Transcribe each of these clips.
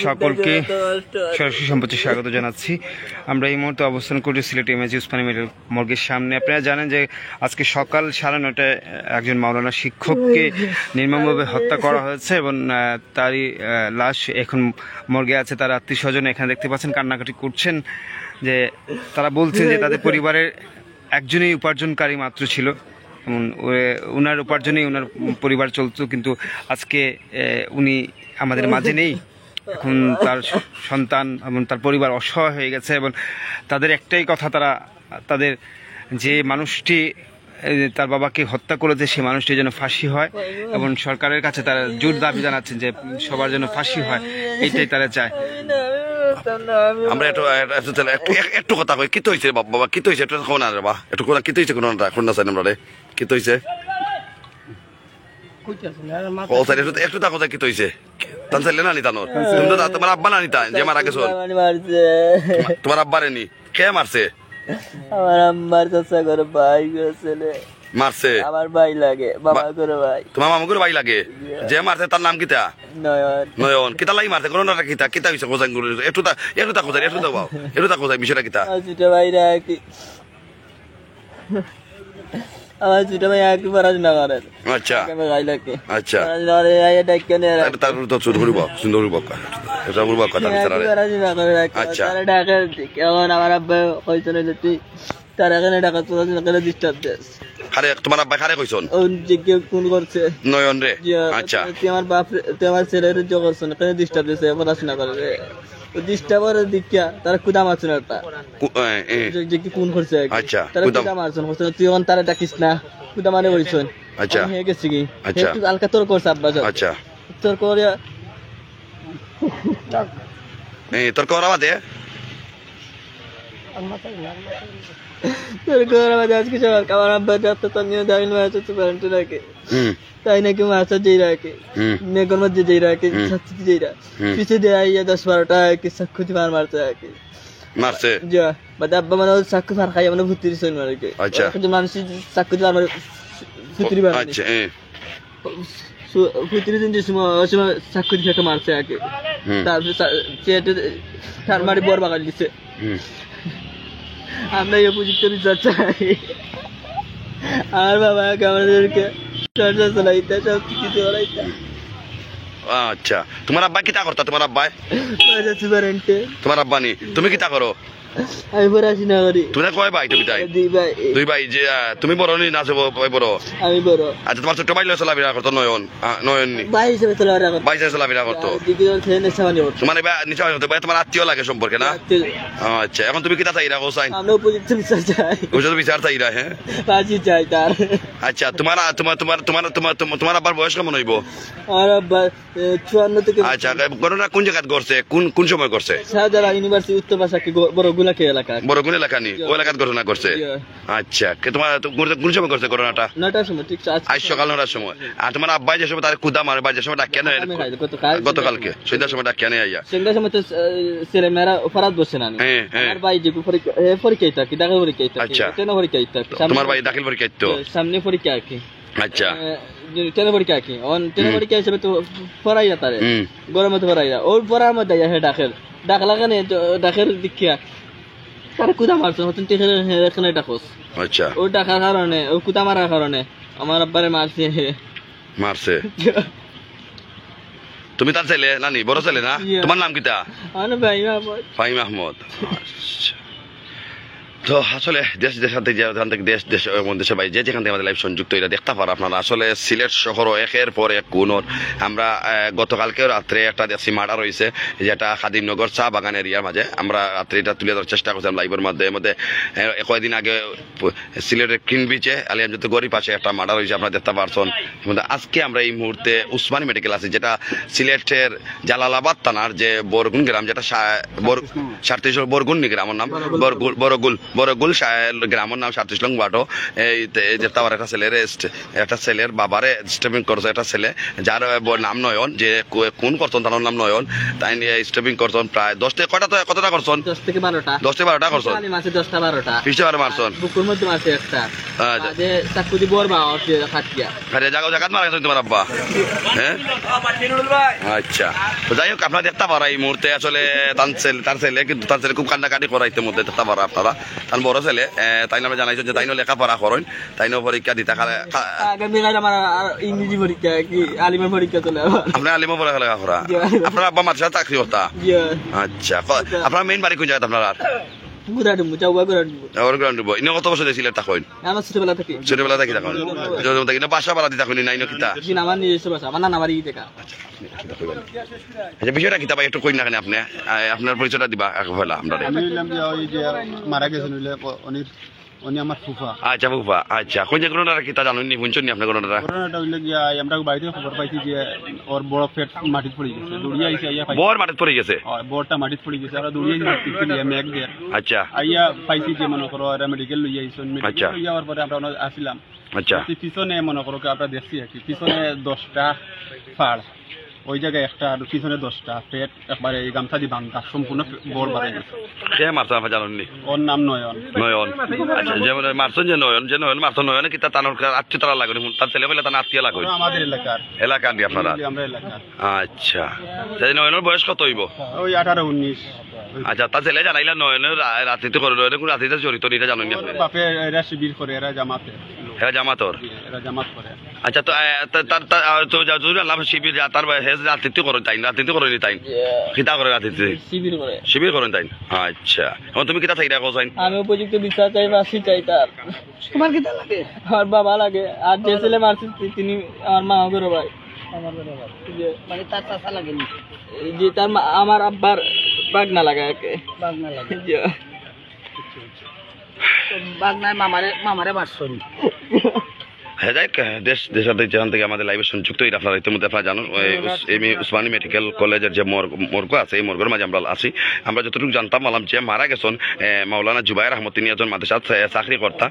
সকলকে সরাসরি সম্প্রতি স্বাগত জানাচ্ছি। আমরা এই মুহূর্তে অবস্থান করছি সিলেট এমএজি উসমানী মেডিকেল মর্গের সামনে। আপনারা জানেন যে আজকে সকাল 9:30টায় একজন মাওলানা শিক্ষককে নির্মমভাবে হত্যা করা হয়েছে এবং তারই লাশ এখন মর্গে আছে। তার আত্মীয় স্বজন এখানে দেখতে পাচ্ছেন কান্নাকাটি করছেন, যে তারা বলছে যে তাদের পরিবারের একজনই উপার্জনকারী মাত্র ছিল, উনার উপার্জনেই উনার পরিবার চলতো, কিন্তু আজকে উনি আমাদের মাঝে নেই। এখন তার সন্তান এবং তার পরিবার অসহায় হয়ে গেছে এবং তাদের একটাই কথা, তাদের যে মানুষটি তার বাবাকে হত্যা করেছে সেই মানুষটি যেন ফাঁসি হয় এবং সরকারের কাছে তারা জোর দাবি জানাচ্ছেন যে সবার জন্য ফাঁসি হয়, এইটাই তারা চায়। আমরা একটু কথা কই, কি তো হয়েছে বাবা, কি তো হয়েছে একটু কোন বা একটু কথা কি তো হয়েছে কোনটা কোন না চাই আমরা রে, কি তো হয়েছে একটু তা কথা কি তো হয়েছে তান চাইলে না নি তানোর, তুমি তো তোমার আব্বা না নিতা যে মারা গেছো, তোমার আব্বা রে নি কে মারছে? আমার আম্মার চাচা করে ভাই ছেলে মারছে, আমার ভাই লাগে, বাবা করে ভাই, তোমার মামু করে ভাই লাগে, যে মারছে তার নাম কিতা? নয়ন। নয়ন কিতা লাগি মারছে কোনটা কিতা কিতা হইছে কোজাং করে একটু তা কোজাই একটু দাও একটু তা কোজাই বিষয়টা কিতা? ছোট ভাই রাখি, আমার ছোট ভাই একটু পড়াশোনা করেন। আচ্ছা ভাই লাগে, আচ্ছা তার তো সুন্দর সুন্দর এটা বলবো কথা বিচারা রে। পড়াশোনা করে আচ্ছা। তারা ঢাকা কেমন আমার আব্বা কইছিল যে তুই তার এখানে ঢাকা পড়াশোনা করে ডিস্টার্ব দেস। খারে তোমার আব্বা খারে কইছন যে কেউ ফোন করছে নয়ন রে? আচ্ছা তুই আমার বাপ তুই আমার ছেলের জো করছেন এখানে ডিস্টার্ব দিছে পড়াশোনা করে রে, ডিস্টার্ব করে দীক্ষা তারা কুদা মারছেন একটা যে কি কোন করছে। আচ্ছা তারা কুদা মারছেন তুই এখন তারা ডাকিস না, কুদা মানে কইছন। আচ্ছা হয়ে গেছে কি আচ্ছা হালকা তোর করছে আব্বা। আচ্ছা তোর করে তোর করা বাদে তোর করে আমাদের আজকে সকাল আমার আব্বা যাত্রা তো নিয়ে দাঁড়িয়ে মাছ হচ্ছে প্যারেন্টে রাখে, তাই নাকি মাছা যেই রাখে মেঘর মধ্যে যেই রাখে ছাত্রী যেই রাখে পিছিয়ে দিয়ে আইয়া 10-12টা কি সাক্ষুতি মার মারতে রাখে মারছে যা বাদে আব্বা মানে সাক্ষু মার খাই মানে ভুতির সইন মারে কে। আচ্ছা কিন্তু মানুষ সাক্ষুতি মার মারে ভুতির মারে। আচ্ছা ভুতির দিন যে সময় সাক্ষুতি খেতে মারছে আগে, তারপরে চেটে তার মারি বর বাগাল দিছে। আমরা এই উপযুক্ত বিচার চাই, আর বাবা আমাদেরকে চর্চা চালাইতে সব কিছু চালাইতে। আচ্ছা তোমার আব্বা কিতা করতা? তোমার আব্বাই তোমার আব্বা নি, তুমি কিতা করো? আমি পড়াশোনা করি। তুমি কয় ভাই? তুমি তাই দুই ভাই। যে তুমি বড় নি না বড়? আমি বড়। আচ্ছা তোমার ছোট ভাই চলাফেরা করতো নয়ন? নয়ন নি ভাই হিসেবে চলাফেরা করতো। তোমার নিচে তোমার আত্মীয় লাগে সম্পর্কে না? আচ্ছা এখন তুমি কিতা চাই রাখো? চাই আমরা উপযুক্ত বিচার চাই। উপযুক্ত বিচার চাই রা? হ্যাঁ ফাঁসি চাই তার। আচ্ছা তোমার তোমার তোমার তোমার তোমার তোমার আব্বার বয়স কেমন হইব? আমার আব্বা 54 থেকে। আচ্ছা ঘটনা কোন জায়গায় করছে, কোন সময় করছে? শাহজালাল ইউনিভার্সিটি উত্তর পাশাকি বড় গুলাকি এলাকা। বড় কোন এলাকা নি? ওই এলাকার ঘটনা করছে। আচ্ছা তোমার কোন সময় করছে ঘটনাটা? 9টার সময়। ঠিক আজ সকাল 9টার সময়। আর তোমার আব্বাই যে সময় তার কুদা মারে বা যে সময় ডাক কেন গতকালকে সন্ধ্যার সময় ডাক কেন আইয়া? সন্ধ্যার সময় তো ছেলে মেয়েরা ফরাত বসে না। আমার ভাই যে পরীক্ষা থাকে দাখিল পরীক্ষা থাকে। আচ্ছা কেন পরীক্ষা থাকে? তোমার ভাই দাখিল পরীক্ষা তো সামনে পরীক্ষা আছে। আচ্ছা ট্রেনে পরীক্ষা কি ট্রেনে পরীক্ষা হিসেবে তো পড়াই না তারে গরমে তো পড়াই না ওর পড়ার মধ্যে ডাক লাগানে ডাকের দীক্ষা তার কুদা মারছে এখানে ডাকস। আচ্ছা ও ডাকার কারণে ও কুদা মারার কারণে আমার আব্বারে মারছে। তুমি তার ছেলে নানি? বড় ছেলে না? তোমার নাম কিতা? ভাই মাহমুদ। তো আসলে দেশের বাইরে যেখান থেকে আমাদের লাইভ সংযুক্ত এটা দেখতে পারো আপনারা। আসলে সিলেট শহর একের পর এক কোণর। আমরা গতকালকে রাত্রে একটা দেখছি মার্ডার হয়েছে, যেটা খাদিমনগর চা বাগান এরিয়ার মাঝে। আমরা রাত্রে এটা তুলে ধরার চেষ্টা করছিলাম লাইভের মধ্যে। কয়েকদিন আগে সিলেটের ক্রিন বিচে আলিয়ামজত গড়ি পাশে একটা মার্ডার হয়েছে, আপনারা দেখতে পারছেন। আজকে আমরা এই মুহূর্তে উসমানী মেডিকেল আছে, যেটা সিলেটের জালালাবাদ থানার যে বরগুন গ্রাম, যেটা বরগুন গ্রামের নাম বড়গুল গ্রামের নাম 37 নং ওয়ার্ড এই যে তার একটা ছেলের বাবারে স্টেপিং করছে একটা ছেলে যার নাম নয়ন যে কোন করছেন তার নাম নয়ন তাই নিয়ে স্টেপিং করছেন প্রায় 10 থেকে কতটা করছেন 10 থেকে 12টা 10 থেকে 12টা করছেন মাসে 10টা 12টা পিছে বার মারছেন বুকুর মধ্যে মাসে একটা যে চাকুদি বড়বা আছে খাটিয়া আরে জায়গা মারা গেছেন তোমার আব্বা হ্যাঁ আচ্ছা তো যাই হোক আপনারা দেখতে পারা এই মুহূর্তে আসলে তার ছেলে কিন্তু তার ছেলে খুব কান্নাকাটি করাইতে মধ্যে দেখতে পারা আপনারা তার বড় ছেলে তাই আমরা জানাইছেন যে তাইনো লেখাপড়া করেন তাইনো পরীক্ষা দিতে আগামী কাল আমার ইংরেজি পরীক্ষা কি আলিমের পরীক্ষা চলে আপনার আলিমও পড়া লেখাপড়া আপনার আব্বা মাদ্রাসা চাকরি করতা আচ্ছা আপনার মেইন বাড়ি কোন জায়গায় আপনার কত বছর ছিল তখন ছোটবেলা থেকে তখন বাসা বাড়া দিতে থাকুন নাই কিতা আমার নিজস্ব বাসা আমার নানা বাড়ি দেখা আচ্ছা বিষয়টা কিতা ভাই একটু কই না কেন আপনি আপনার পরিচয়টা দিবা একবেলা আমরা আমি বললাম যে ওই যে মারা গেছেন উনি আমার ফুফা আচ্ছা ফুফা আচ্ছা কোন যে ঘটনাটা কিতা জানেন নি শুনছেন নি আপনি ঘটনাটা হইলে গিয়া আমরা বাড়িতে খবর পাইছি যে ওর বড় পেট মাটিত পড়ে গেছে দৌড়িয়ে আইছে আইয়া পাইছি বড় মাটিত পড়ে গেছে বড়টা মাটিত পড়ে গেছে আমরা দৌড়িয়ে আইছি মেঘ দিয়ে আচ্ছা আইয়া পাইছি যে মনে করো এরা মেডিকেল লইয়া আইছেন মেডিকেল লইয়া যাওয়ার পরে আমরা আসিলাম আচ্ছা পিছনে মনে করো আমরা দেখছি আর কি পিছনে 10টা ফাড় ওই জায়গায় একটা আর পিছনে 10টা পেট একবারে এই গামছা দিয়ে ভাঙা সম্পূর্ণ বড় বাড়ে গেছে কে মারছে আপনি জানেন নি ওর নাম নয়ন আচ্ছা যেমন মারছেন যে নয়ন মারছেন নয়ন কি তার আত্মীয় তারা লাগবে তার ছেলে বলে তার আত্মীয় লাগবে আমাদের এলাকার দিয়ে আপনারা আমরা এলাকার আচ্ছা নয়নের বয়স কত হইব ওই 18-19 আচ্ছা তার ছেলে জানাইলা নয়নের রাত্রিতে করে নয়নের কোন রাত্রিতে জড়িত এটা জানেন আপনি বাপে এরা শিবির করে এরা জামাত করে আচ্ছা তো তার যদি আল্লাহ শিবির তার রাত্রিতে করেন তাই রাত্রিতে করেন তাই কিতা করে রাত্রিতে শিবির করেন তাই আচ্ছা এখন তুমি কিতা থাকি রাখো চাই আমি উপযুক্ত বিচার চাই ফাঁসি চাই তার তোমার কিতা লাগে আমার বাবা লাগে আর যে ছেলে মারছে তিনি আমার মা গরু ভাই মানে তার চাচা লাগেনি যে তার আমার আব্বার বাগনা লাগা একে বাগনা লাগে বাগনায় মামারে মারছেন হ্যাঁ যাই দেশাদের যেখান থেকে আমাদের লাইভে সংযুক্ত আপনারা ইতিমধ্যে আপনারা জানেন উসমানী মেডিকেল কলেজের যে মর্গ আছে এই মর্গের মাঝে আমরা আছি আমরা যতটুকু জানতাম বললাম যে মারা গেছেন মাওলানা জুবাইর আহমদ তিনি একজন মাদ্রাসাত চাকরি কর্তা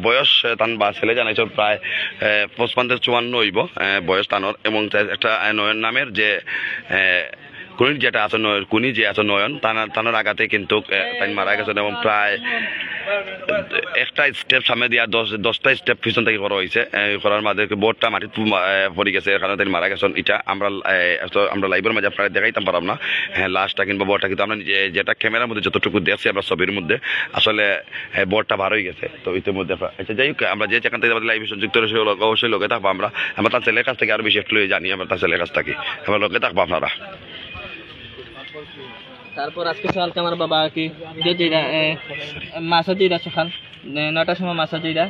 বয়স তান বা ছেলে জানাইছেন প্রায় 55-54 হইব বয়স তানোর এবং একটা নয়ন নামের যে কুনি যেটা আছে কুনি যে আছে নয়ন তানোর আগাতে কিন্তু তাই মারা গেছেন এবং প্রায় একটা স্টেপ সামনে দিয়া 10টা স্টেপ পিছন থেকে করা হয়েছে করার মাঝে বোর্ডটা মাটিত পড়ে গেছে এর কারণে তিনি মারা গেছেন এটা আমরা লাইভের মাঝে আপনারা দেখাইতাম পারলাম না লাস্টটা কিংবা বোর্ডটা কিন্তু আমরা যেটা ক্যামেরার মধ্যে যতটুকু দেখছি আমরা ছবির মধ্যে আসলে বোর্ডটা ভার হয়ে গেছে তো ইতিমধ্যে আচ্ছা যাই হোক আমরা যে যেখান থেকে আমাদের লাইভে সংযুক্ত রয়েছে অবশ্যই লোকে থাকবো আমরা তার ছেলের কাছ থেকে আরো বেশি একটু জানি আমরা তার ছেলের কাছ থেকে আমরা লোকে থাকবো আপনারা তারপর আজকে সকালকে আমার বাবা কি যেটা মাসা যেটা সকাল 9টার সময় মাসা যেটা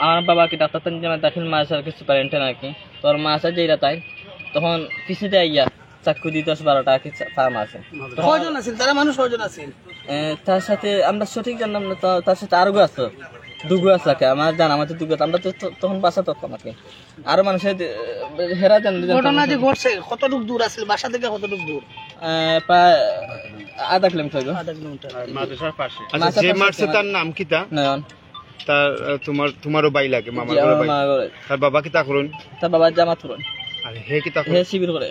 আমার বাবা কি ডাক্তার দাখিল মাসার কিছু পারেন্টে নাকি তোর মাসা যেটা তাই তখন পিছিয়ে আইয়া চাকু দিয়ে 10-12টা কি ফার্ম আছে কয়জন আছেন তারা মানুষ কয়জন আছেন তার সাথে আমরা সঠিক জানলাম না তার সাথে আরো আছে দুগু আছে আমার জানা আমাদের দুগু আমরা তো তখন বাসা তখন আর কি আরো মানুষের হেরা জান ঘটনা যে ঘটছে কতটুকু দূর আছে বাসা থেকে কতটুকু দূর প্রায় আধা কিলোমিটার মাদ্রাসার পাশে আচ্ছা যে মারছে তার নাম কিতা নয়ন তার তোমারও ভাই লাগে মামার ভাই তার বাবা কিতা করেন তার বাবা জামাত করেন আর হে কিতা হে শিবির করে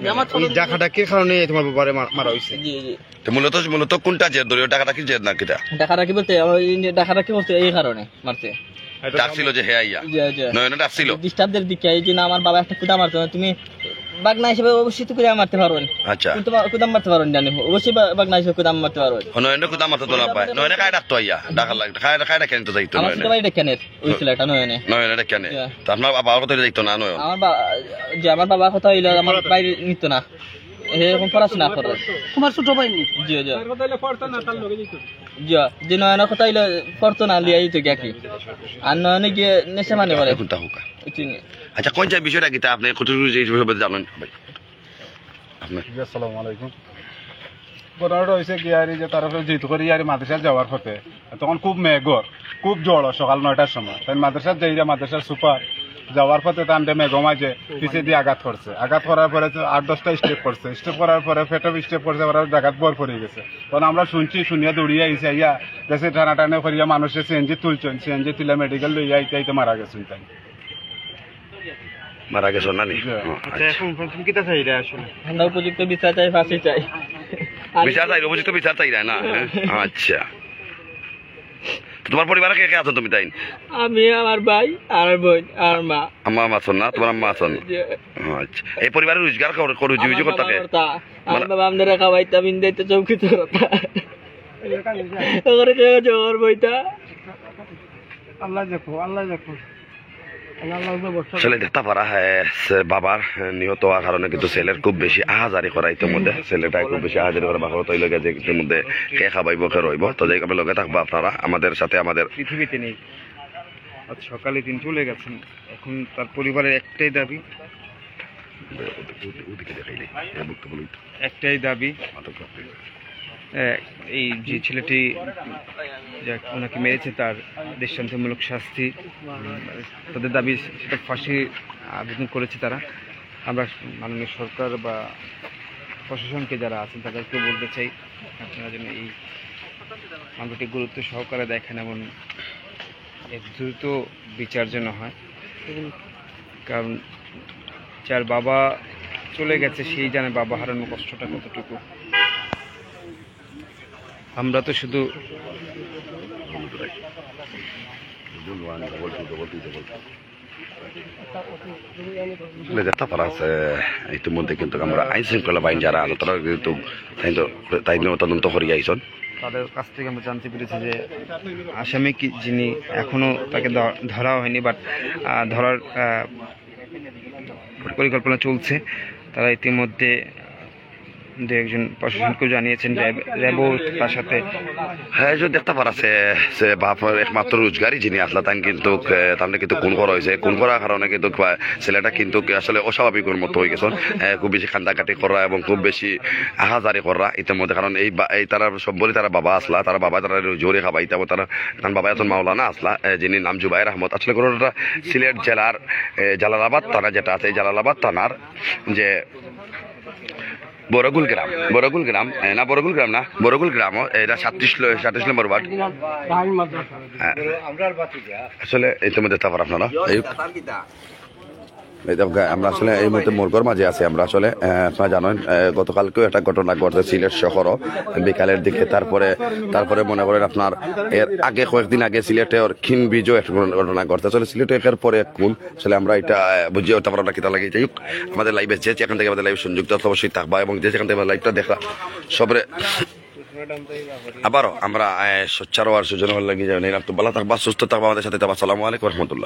জামাত ওই ডাকাডাকির কারণে তোমার বাবারে মারা হইছে জি জি তো মূলত কোনটা জেদ দলীয় ডাকাডাকি জেদ না কিটা ডাকাডাকি বলতে ডাকাডাকি বলতে এই কারণে মারছে ডাকছিল যে হে আইয়া নয়ন ডাকছিল ডিস্টার্বদের দিকে এই যে না আমার বাবা একটা কুদা মারতো তুমি বাগনা হিসেবে অবশ্যই তো কুদা মারতে পারবেন আচ্ছা কিন্তু কুদা মারতে পারবেন জানি অবশ্যই বাগনা হিসেবে কুদা মারতে পারবেন নয়ন কুদা মারতে তো না পায় নয়ন কায় ডাকতো আইয়া ডাকার লাগে কায় ডাকেন তো যাইতো আমার তো ভাই ডাকেনের ওই ছেলেটা নয়ন ডাকেন তো আপনার বাবার কথা যাইতো না নয়ন আমার বাবা কথা হইলো আমার বাইরে নিত না এরকম পড়াশোনা করে তোমার ছোট ভাই নি জি জি যে নয়নের কথা হইলো পড়তো না লিয়াই তো কি আর নয়নে গিয়ে নেশা মানে বলে আচ্ছা কোন যে বিষয়টা কি আপনি কতটুকু যে বিষয়ে জানেন ভাই আপনি আসসালামু আলাইকুম ঘটনাটা হয়েছে কি আর যে তার যেহেতু করে আর মাদ্রাসা যাওয়ার পথে তখন খুব মেঘর খুব জড় সকাল 9টার সময় তাই মাদ্রাসার যাইরা মাদ্রাসার সুপার যাওয়ার পথে তান্ডে মেঘমাঝে পিছিয়ে দিয়ে আঘাত করছে, আঘাত করার পরে 8-10টা স্টেপ করছে, স্টেপ করার পরে পেটে স্টেপ করছে, ওরা জায়গাত বর পড়ে গেছে। তখন আমরা শুনিয়া দৌড়িয়ে আইসি আইয়া দেশে টানাটানে করিয়া মানুষের সিএনজি তুলছেন, সিএনজি তুলে মেডিকেল লইয়া আইতে মারা গেছেন। তাই মারা গেছো না নি? আমরা উপযুক্ত বিচার চাই, ফাঁসি চাই। বিচার চাই, উপযুক্ত বিচার চাই না? আচ্ছা, তোমার পরিবারে কে কে আছো তুমি? তাই আমি, আমার ভাই আর বোন আর মা। আম্মা আছেন না? তোমার আম্মা আছেন? আচ্ছা, এই পরিবারের রোজগার করো জীবিত করতে আমার বাবা আমাদের খাওয়াইতাম, ইন্দাইতে চৌকিত করতা, ওখানে জোর বইতা। আল্লাহ দেখো, আল্লাহ দেখো। ছেলে দেখতে পারা হ্যাঁ, বাবার নিহত হওয়ার কারণে কিন্তু ছেলের খুব বেশি আহাজারি করা ইতিমধ্যে, ছেলেটা খুব বেশি আহাজারি করা বাবা তৈল গেছে ইতিমধ্যে কে খাবাইব কে রইব। তো যাই আমি লগে থাকবো আপনারা আমাদের সাথে। আমাদের পৃথিবীতে নেই, আজ সকালে তিনি চলে গেছেন। এখন তার পরিবারের একটাই দাবি, এই যে ছেলেটি ওনাকে মেরেছে তার দৃষ্টান্তমূলক শাস্তি, তাদের দাবি সেটা ফাঁসি আবেদন করেছে তারা। আমরা মাননীয় সরকার বা প্রশাসনকে যারা আছেন তাদেরকে বলতে চাই, আপনারা যেন এই মামলাটি গুরুত্ব সহকারে দেখেন এবং এর দ্রুত বিচার যেন হয়। কারণ যার বাবা চলে গেছে সেই জানে বাবা হারানোর কষ্টটা কতটুকু। আমরা তো শুধু দেখতে পারা আছে ইতিমধ্যে কিন্তু আমরা আইন শৃঙ্খলা বাহিনী যারা আলো তারা কিন্তু তাই তদন্ত করিয়া আইসন। তাদের কাছ থেকে আমরা জানতে পেরেছি যে আসামি কি যিনি এখনো তাকে ধরা হয়নি, বাট ধরার পরিকল্পনা চলছে। তারা ইতিমধ্যে দু একজন প্রশাসনকেও জানিয়েছেন, র্যাবও তার সাথে। হ্যাঁ, যে দেখতে পারাছে সে বাপের একমাত্র রোজগারই যিনি আসলা তাই কিন্তু তাহলে কিন্তু খুন করা হয়েছে। খুন করার কারণে কিন্তু ছেলেটা কিন্তু আসলে অস্বাভাবিকের মতো হয়ে গেছেন, খুব বেশি কান্দাকাটি করা এবং খুব বেশি আহাজারি করা ইতিমধ্যে। কারণ এই তারা সব বলি তারা বাবা আসলা, তারা বাবা তারা জোরে খাবাই তারপর তারা তার বাবা এখন মাওলানা আসলা, যিনি নাম জুবাইর আহমদ। আসলে ঘটনাটা সিলেট জেলার জালালাবাদ থানা যেটা আছে, এই জালালাবাদ থানার যে বড়গুল গ্রাম না, বড়গুল গ্রাম, এটা 37 নম্বর ওয়ার্ড। আসলে ইতিমধ্যে তারপর আপনারা আমরা আসলে এই মুহূর্তে মোরগর মাঝে আছি। আমরা আসলে আপনারা জানেন গতকালকেও একটা ঘটনা ঘটছে সিলেট শহর বিকালের দিকে। তারপরে মনে করেন আপনার এর আগে কয়েকদিন আগে সিলেটে খিন ব্রিজও একটা ঘটনা ঘটছে। আসলে সিলেটে একের পরে এক খুন। আসলে আমরা এটা বুঝিয়ে তারপর আমরা কিতা লাগে যাই আমাদের লাইভে যে এখান থেকে আমাদের লাইভ সংযুক্ত অবশ্যই থাকবা এবং যে সেখান থেকে লাইভটা দেখা সবরে আবারও আমরা সোচ্চার হওয়ার সুযোগ লাগিয়ে যাই। তো ভালো থাকবা, সুস্থ থাকবা, আমাদের সাথে থাকবা। আসসালামু আলাইকুম রহমতুল্লাহ।